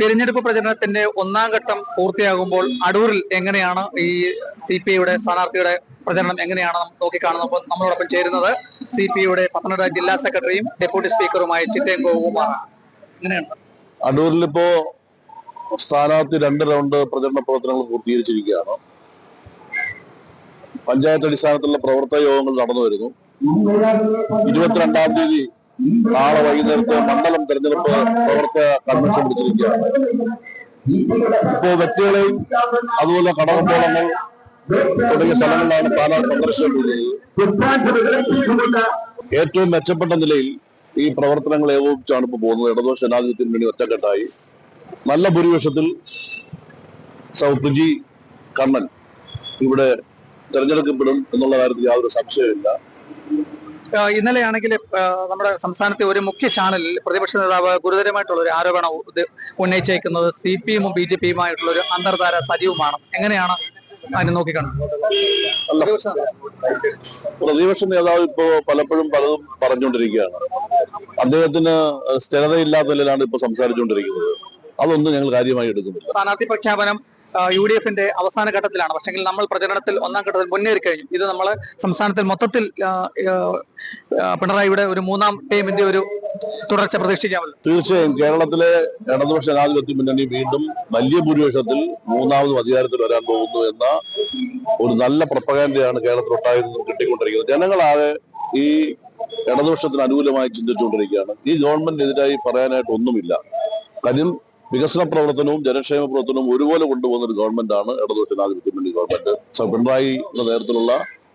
തിരഞ്ഞെടുപ്പ് പ്രചരണത്തിന്റെ ഒന്നാം ഘട്ടം പൂർത്തിയാകുമ്പോൾ അടൂരിൽ എങ്ങനെയാണ് ഈ CPIയുടെ സ്ഥാനാർത്ഥിയുടെ പ്രചരണം എങ്ങനെയാണ് നോക്കിക്കാണുന്നത്? നമ്മളോടൊപ്പം ചേരുന്നത് CPIയുടെ പത്തനംതിട്ട ജില്ലാ സെക്രട്ടറിയും ഡെപ്യൂട്ടി സ്പീക്കറുമായ ചിറ്റയം ഗോപകുമാറാണ്. എങ്ങനെയാണ് അടൂരിൽ ഇപ്പോ സ്ഥാനാർത്ഥി 2 റൗണ്ട് പ്രചരണ പ്രവർത്തനങ്ങൾ പൂർത്തീകരിച്ചിരിക്കുകയാണ്. പഞ്ചായത്ത് അടിസ്ഥാനത്തിലുള്ള പ്രവർത്തക യോഗങ്ങൾ നടന്നു വരുന്നു. 22-ാം തീയതി നാളെ വൈകുന്നേരത്തെ മണ്ഡലം തെരഞ്ഞെടുപ്പ് പ്രവർത്തക കൺവെൻഷൻ വിളിച്ചിരിക്കുകയാണ്. ഇപ്പോ വ്യക്തികളെയും അതുപോലെ കടകമ്പോളങ്ങൾ തുടങ്ങിയ സ്ഥലങ്ങളിലാണ് സ്ഥാനാർത്ഥി സന്ദർശനം ചെയ്യുന്നത്. ഏറ്റവും മെച്ചപ്പെട്ട നിലയിൽ ഈ പ്രവർത്തനങ്ങൾ ഏകോപിച്ചാണ് ഇപ്പോൾ പോകുന്നത്. ഇടതുപക്ഷ ജനാധിപത്യത്തിന് വേണ്ടി ഒറ്റക്കെട്ടായി നല്ല ഭൂരിപക്ഷത്തിൽ പ്രിജി കണ്ണൻ ഇവിടെ തെരഞ്ഞെടുക്കപ്പെടും എന്നുള്ള കാര്യത്തിൽ യാതൊരു സംശയമില്ല. ഇന്നലെയാണെങ്കിൽ നമ്മുടെ സംസ്ഥാനത്തെ ഒരു മുഖ്യ ചാനലിൽ പ്രതിപക്ഷ നേതാവ് ഗുരുതരമായിട്ടുള്ള ഒരു ആരോപണം ഉന്നയിച്ചേക്കുന്നത് CPIയും BJPയുമായിട്ടുള്ള ഒരു അന്തർധാര സജീവമാണ്. എങ്ങനെയാണ് അതിനെ നോക്കിക്കാണുന്നത്? പ്രതിപക്ഷ നേതാവ് ഇപ്പോ പലപ്പോഴും പലതും പറഞ്ഞുകൊണ്ടിരിക്കുകയാണ്. അദ്ദേഹത്തിന് സ്ഥിരതയില്ലാത്ത നിലയിലാണ് ഇപ്പൊ സംസാരിച്ചുകൊണ്ടിരിക്കുന്നത്. അതൊന്നും ഞങ്ങൾ കാര്യമായി എടുക്കുന്നില്ല. സ്ഥാനാർത്ഥി പ്രഖ്യാപനം UDFന്റെ അവസാന ഘട്ടത്തിലാണ്. പക്ഷെങ്കിൽ നമ്മൾ പ്രചരണത്തിൽ ഒന്നാം ഘട്ടത്തിൽ മുന്നേറി കഴിഞ്ഞു. ഇത് നമ്മൾ സംസ്ഥാനത്തിൽ മൊത്തത്തിൽ പിണറായിയുടെ ഒരു 3ാം ടൈമിന്റെ ഒരു തുടർച്ച പ്രതീക്ഷിക്കാമല്ലോ. തീർച്ചയായും കേരളത്തിലെ ഇടതുപക്ഷ ജനാധിപത്യ മുന്നണി വീണ്ടും വലിയ ഭൂരിപക്ഷത്തിൽ 3ാമതും അധികാരത്തിൽ വരാൻ പോകുന്നു എന്ന ഒരു നല്ല പ്രൊപ്പഗാൻഡയാണ് കേരളത്തിലൊട്ടായി നിന്നും കിട്ടിക്കൊണ്ടിരിക്കുന്നത്. ജനങ്ങളാകെ ഈ ഇടതുപക്ഷത്തിന് അനുകൂലമായി ചിന്തിച്ചുകൊണ്ടിരിക്കുകയാണ്. ഈ ഗവൺമെന്റിനെതിരായി പറയാനായിട്ട് ഒന്നുമില്ല. കാര്യം വികസന പ്രവർത്തനവും ജനക്ഷേമ പ്രവർത്തനവും ഒരുപോലെ കൊണ്ടുപോകുന്ന ഒരു ഗവൺമെന്റാണ് ഇടതുപക്ഷ ജനാധിപത്യ മുന്നണി ഗവൺമെന്റ്. പിണറായിയുടെ നേതൃത്വത്തിലുള്ള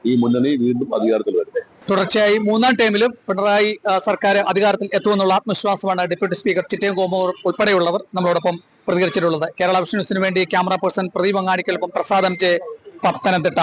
ഈ മുന്നണി വീണ്ടും അധികാരത്തിൽ വരും. തുടർച്ചയായി 3ാം ടൈമിലും പിണറായി സർക്കാർ അധികാരത്തിൽ എത്തുമെന്നുള്ള ആത്മവിശ്വാസമാണ് ഡെപ്യൂട്ടി സ്പീക്കർ ചിറ്റയം ഗോപകുമാർ ഉൾപ്പെടെയുള്ളവർ നമ്മളോടൊപ്പം പ്രതികരിച്ചിട്ടുള്ളത്. കേരള വിഷൻ ന്യൂസിന് വേണ്ടി ക്യാമറ പേഴ്സൺ പ്രദീപ് അങ്ങാടിക്കൊപ്പം പ്രസാദം ജെ, പത്തനംതിട്ട.